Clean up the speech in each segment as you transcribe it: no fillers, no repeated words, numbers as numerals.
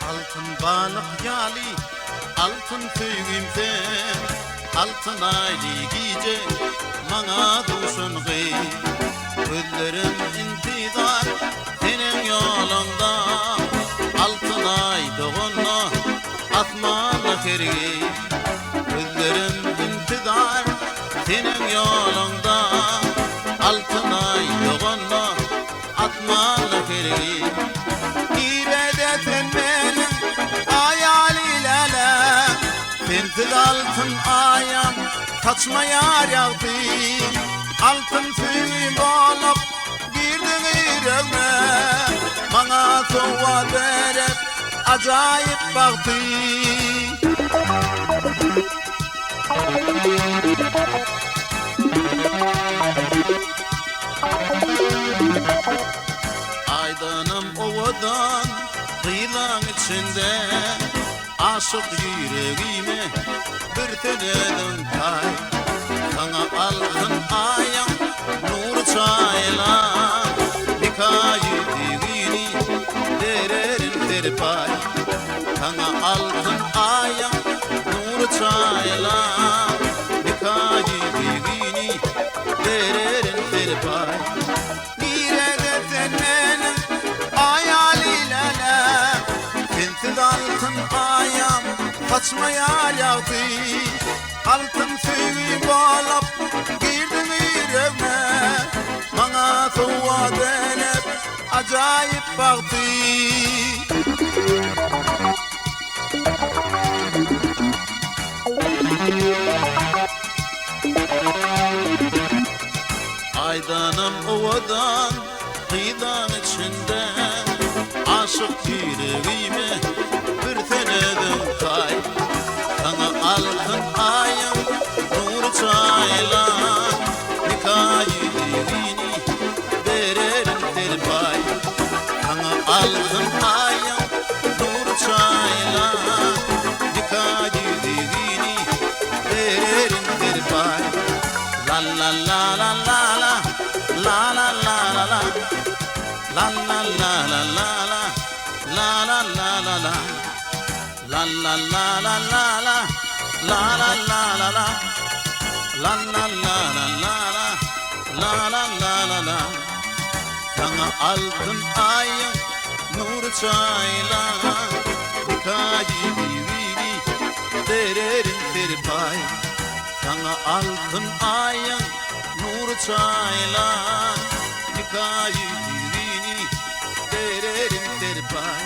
Altın balık yali, altın tüyümse, altın aylı gece, mana duşun gıy. Gözlerim intizar, senin yolunda, altın ay doğunu, asmanlı kergi. Gözlerim intizar, senin yolunda, altın ay doğunu, asmanlı kergi. Sensiz altın ayam saçma yar yağdı. Altın suyum olup girdin yüreğime. Bana soğuğa verip acayip baktı. Aydınım ovadan kıyılan içinde, aşık yüreğime bir tenedim kay. Sana altın ayam nur çaylan, nikayı divini dererin terpay. Sana altın ayam nur çaylan, nikayı divini dererin terpay. Nirede senin ayaliyle, sensiz altın ayam saçma yar yağdı. Altın suyum olup girdin yüreğime. Bana soğuğa dönüp acayip baktı. Aydanım ovadan kıyıdan içinde, aşık yüreğime bir senedim kay. Sana altın ayım nur çaylan, nikayı divini dererin terpay. Sana altın ayım nur çaylan, nikayı divini dererin terpay. La la la la la la, la la la la la, la la la la la la, la la la la la, la la la la la la, la la la la la, la la la la la la, la la la la la. Sana altın ayın nur çaylan, nikayı divini dererin terpay. Sana altın ayın nur çaylan, nikayı divini dererin terpay.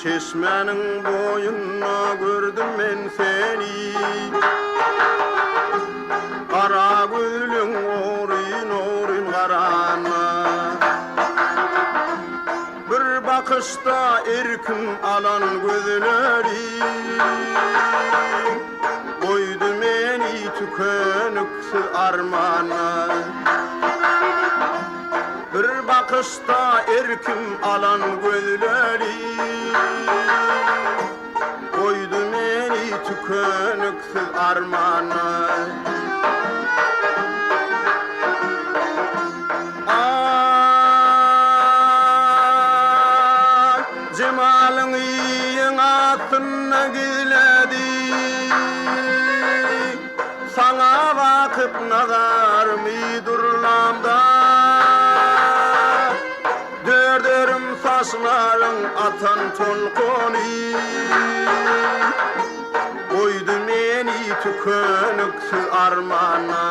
Çeşmenin boyuna gördüm ben seni, kara gülün orin orin karana. Bir bakışta erkin alan gözleri, koydu beni tükönüksü armana. Bir bakışta erkim alan gözleri, koydu beni tükönüksüz armana. Ay, cemalın iyin atına giledi, sana bakıp nazar mı durlamda. Saçların atan tolkoni, koydu beni tükönüksüz armana.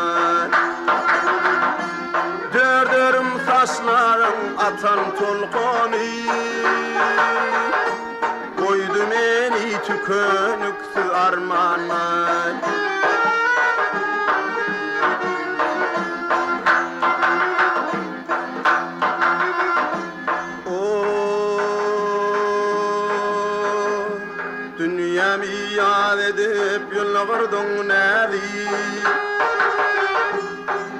Dördürüm saçların atan tolkoni, könüksüz armanay. Dünyamı yad edip yolgurdun nädi,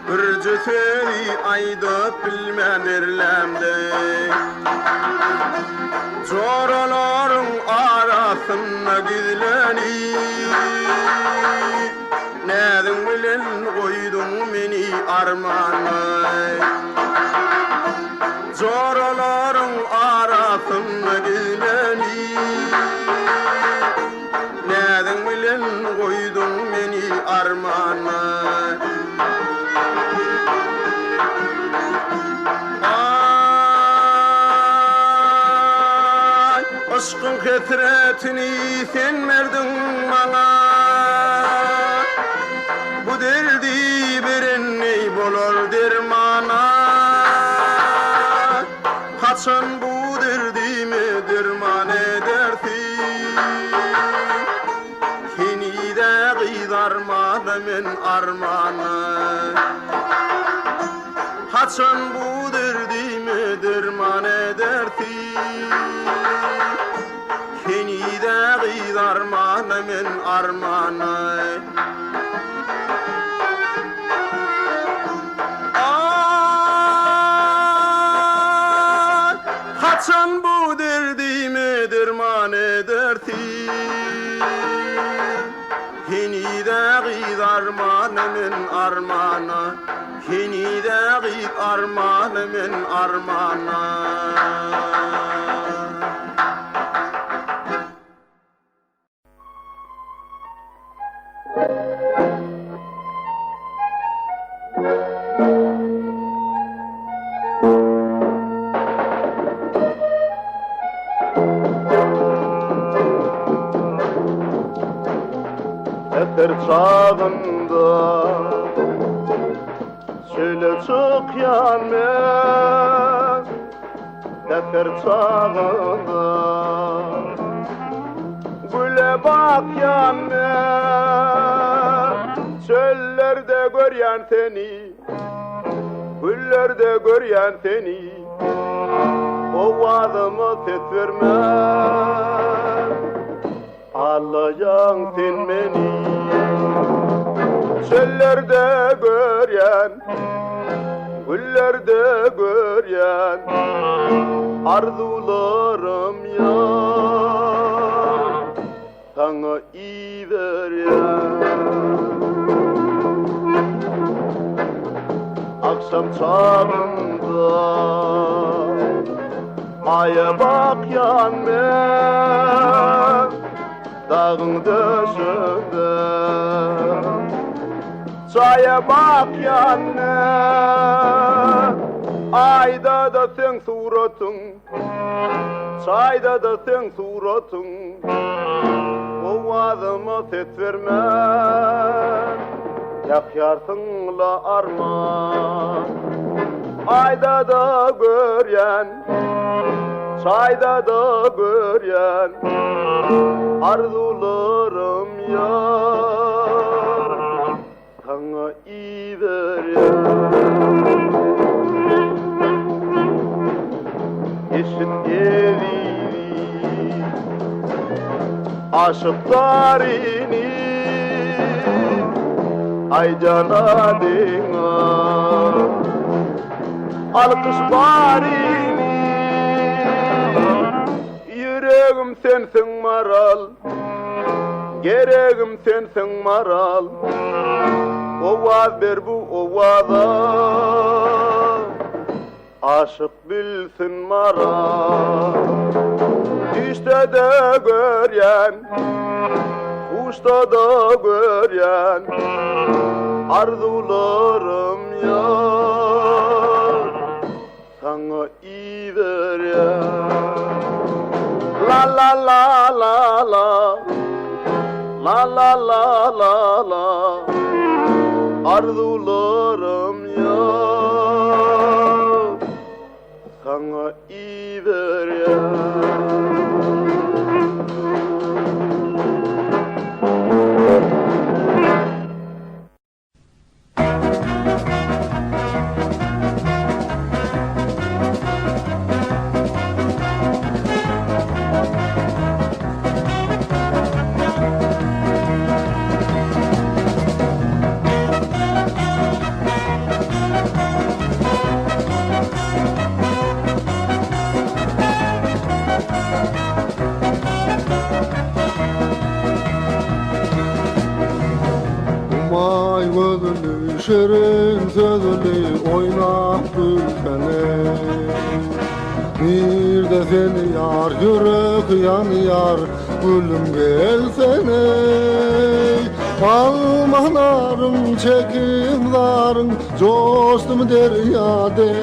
bir cüsedi aydıp bilmenirlemde. Çoraların arasında gizleni, nädin bilen koydun meni armanay. Çoraların arasında gizleni, nädin bilen koydun meni armanay. Aşkın ketretini sen verdin bana, bu derdi birin ney bolor dermana. Kaçan bu derdimi derman edersin, seni de kıydarmadım men armana. Kaçan bu derdimi derman edersin, seni de kıydarmadım men armana. Kaçan bu derdimi derman edersin, seni de kıydarmadım men armana. Seni de kıydarmadım men armana. Eter çağında söyle çıkyan men, eter çağında güle bakyan men. Çöllerde göryen seni, güllerde göryen seni, ovadımı ses verme, alayan sen beni. Çöllerde göryen, güllerde göryen, arzularım ya, sana iyi veryen. Akşam çağında aya bakyan men, dağın döşünde çaya bakyan men. Ayda da sen suratın, çayda da sen suratın, ovazıma ses vermen, yakyarsınla arman. Ayda da göryen, çayda da göryen, arzularım ya, sana iyi veryen. Eşit geliri aşıklarını ay cana dina, alkış barini. Yüreğim sensin maral, gereğim sensin maral. Ovaz ver bu ovaza, aşık bilsin maral. Düşte de göryen, kuşta da göryen, arzularım ya, sana iyi veryen. La la la la la, la la la la la, arzularım ya, sana iyi veryen. şerin sözli oynap gülsene. Bir de seni yar yürek yanıyar gülüm gelsene. Almanlarım çekimdarım coştum deryade.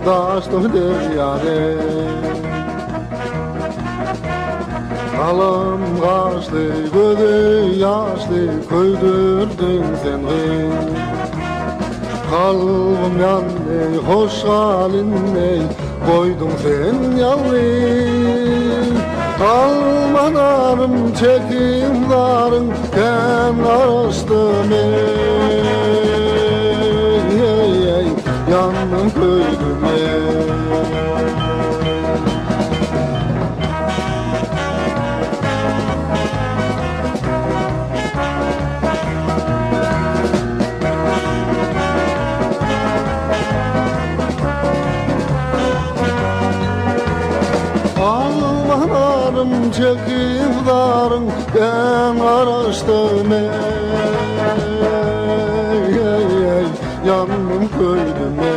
Daştım deryade. Alım kaçtı, gözü yaşlı, köydürdün sen gıyım. Kalbim yandı, hoş halinle, koydun sen yalnız. Almanarım, çekimdarım, ben karıştım yandım köydüme. Almanarım çekimdarım ben araştım yandım köydüme.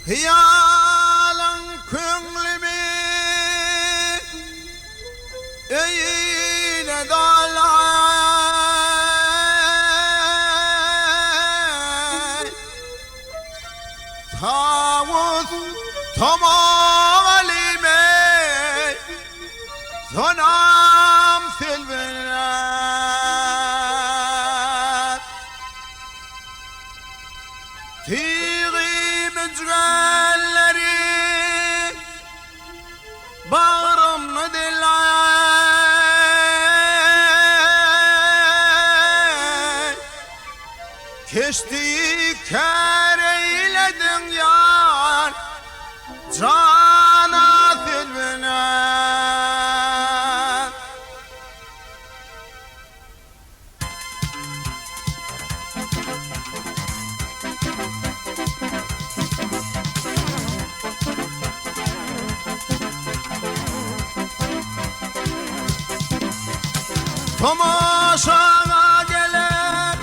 Hiyalan köңlümi eyle dalay tavut tomalime sonam Selbinýaz mücrelleri bağrımı dilay keştiği kâr eyledin yar cana Selbinýaz. Tomaşana geler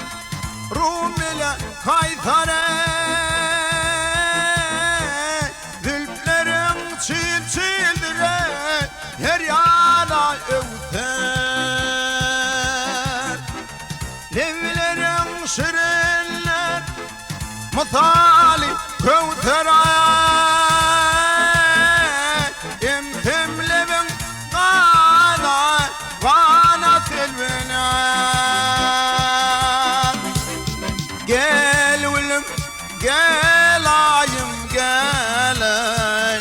Rum ile kaytare Zülplerin çil çildire her yana öter Levlerin şirinler Mutali kövtere Emtemlevin kana Selbinýaz. Gel ulum gel ayım gel ay.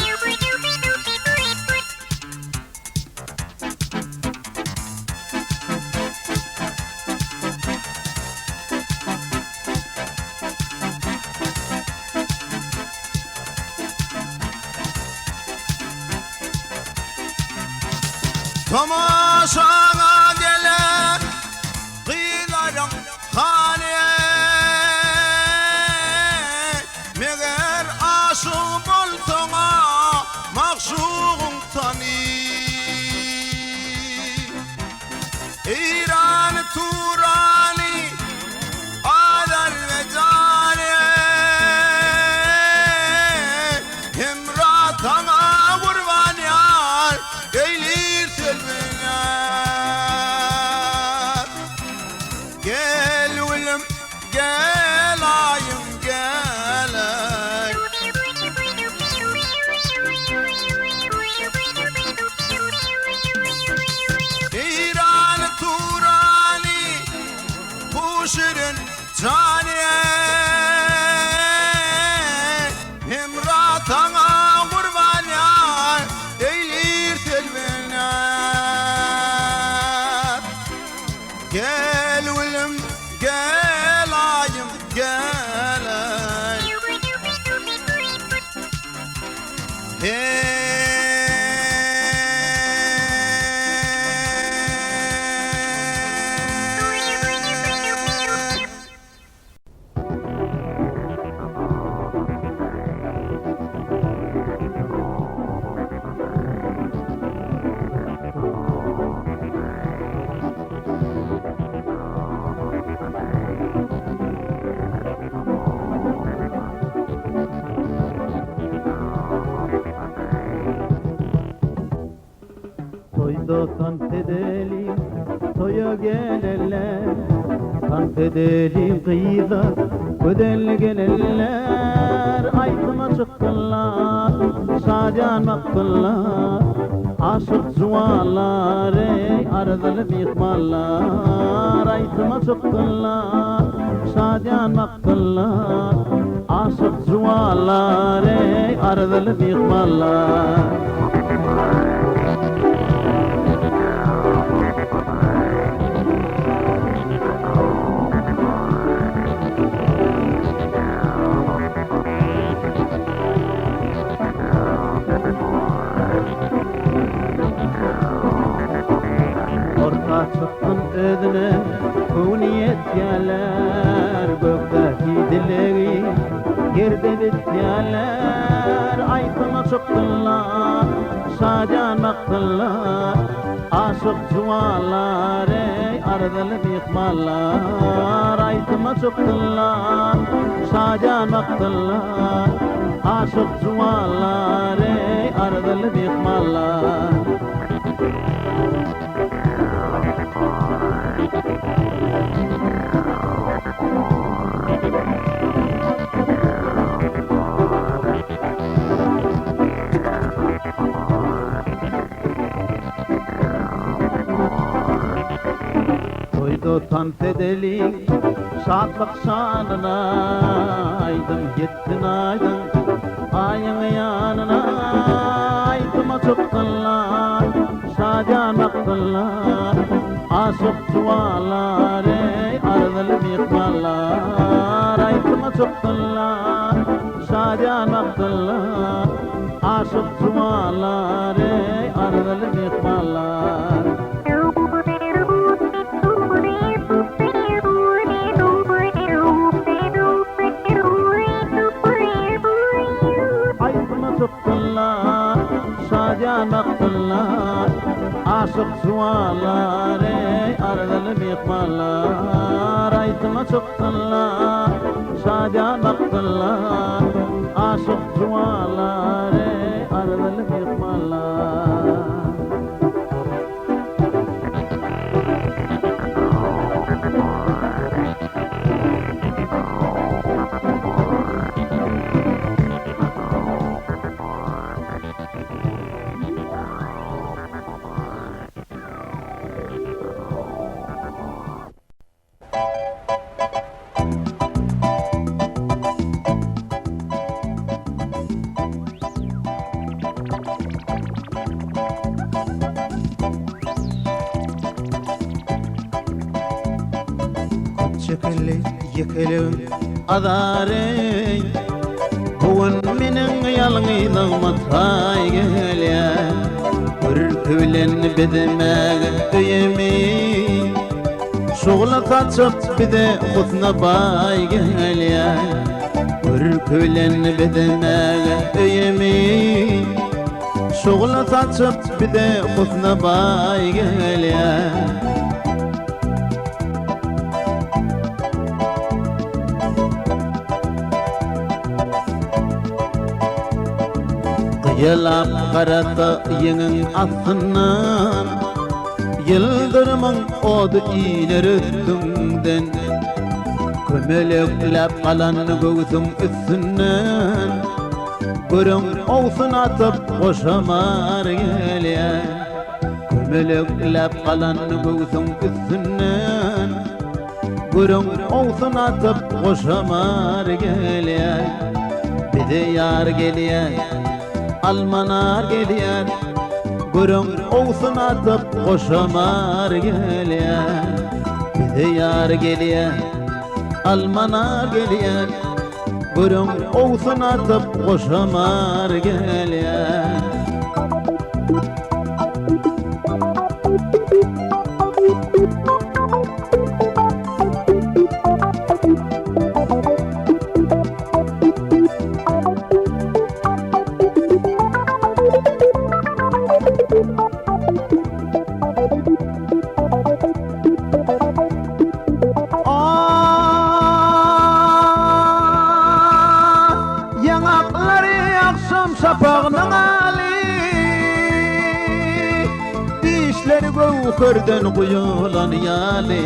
Tomaşana geler kıyıların hane meğer aşık bolsana makşuğun tani İran Turani Adar ve Cane Hemratana kurban yar Eylir Selbinýaz. Gel ulum gel ayım gel ay. İran Tur Toýda tant edelim, toya gelirler. Tant edelim kıyılar, ödel gelirler. Aytıma çıktılar, şacanmaktılar. Aşık zuvalar, ey ardılı mihmallar. Aytıma çıktılar, şacanmaktılar. Aşık zuvalar, ey ardılı mihmallar. Çıktın ödüne bu niyet yerler, gökteki dileği yerde bityerler. Aytıma çıktılar, şacanmaktılar. Aşık zuvalar, ey ardılı mihmallar. Aytıma çıktılar, şacanmaktılar. Aşık zuvalar, ey ardılı mihmallar. Toýda tant edelim, şadlyk şanına. Aýdym gittin aýdym, aýyň ýanyna. Aýdyma çıktılar, şacanmaktılar. Aşık zuvalar, ey ardılı mihmallar. Aytıma çıktılar, şacanmaktılar. Aşık zuvalar, ey ardılı mihmallar. Aytıma çıktılar, şacanmaktılar. Aşık zuvalar, ey ardılı mihmallar. Aytıma çıktılar, şacanmaktılar. Aşık zuvalar, ey ardılı mihmallar. Yekelim adarey, bugün meniň ýalňyzyma tay gelýär. Ürkülen bedemege öýemi, şogla kaçyp bide husna bay gelýär. Ürkülen bedemege öýemi, şogla kaçyp bide husna bay gelýär. Yılap karata ýeňiň asynan, yıldırımın odu iler üstünden. Kömeleklep kalan göğsüm üstünden, görüň owsun atyp goşamar gelýär. Kömeleklep kalan göğsüm üstünden, görüň owsun atyp goşamar gelýär. Bide ýar gelýär, almanar gelýär, görüň owsun atyp goşamar gelýär. Bide ýar gelýär, almanar gelýär, görüň owsun atyp goşamar gelýär. Şapağının ali, dişleri gowhurdan guyulan ýaly.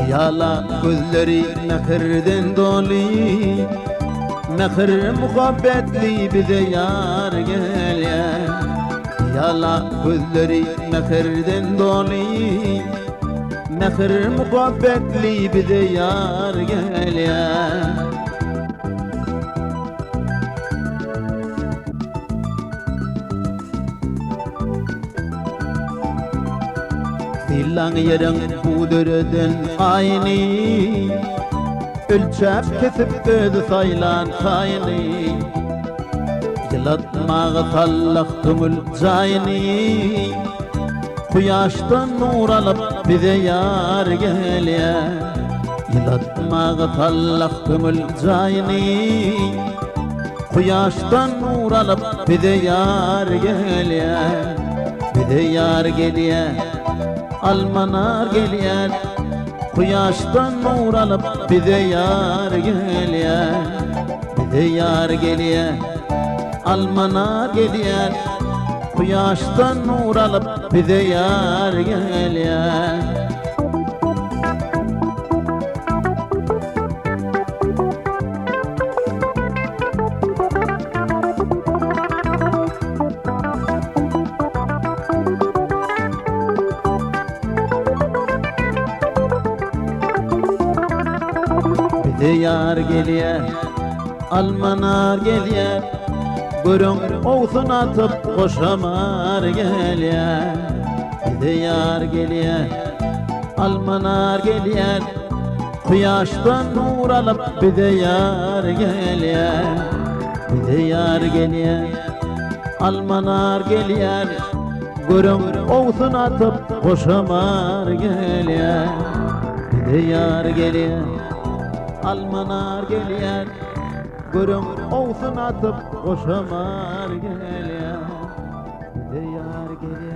Yala gözleri mehirden doli, mehir muhabbetli bize yar gelýär. Yala gözleri mehirden doli, mehir muhabbetli bize yar gelýär. Dilan yerin budurden ayni, ölçäp kesip özü saylan sayni. Yılatmağı tallak tümül cayni, Kuyaştan nur alıp bize yar gelýär. Yılatmağı tallak tümül cayni, Kuyaştan nur alıp bize yar gelýär. Bize yar gelýär, almanar gelýär. Kuyaştan nur alıp bize yar gelýär. Bize yar gelýär, almanar gelýär. Kuyaştan nur alıp bize yar gelýär. Bize yar gelýär, almanar gelýär. Görüň owsun atyp goşamar gelýär. Bize yar gelýär, almanar gelýär. Kuyaştan nur alıp bize yar gelýär. Bize yar gelýär, almanar gelýär. Görüň owsun atyp goşamar gelýär. Bize yar gelýär, almanar gelýär. Görüň owsun atyp goşamar gelýär. Bize yar gelýär.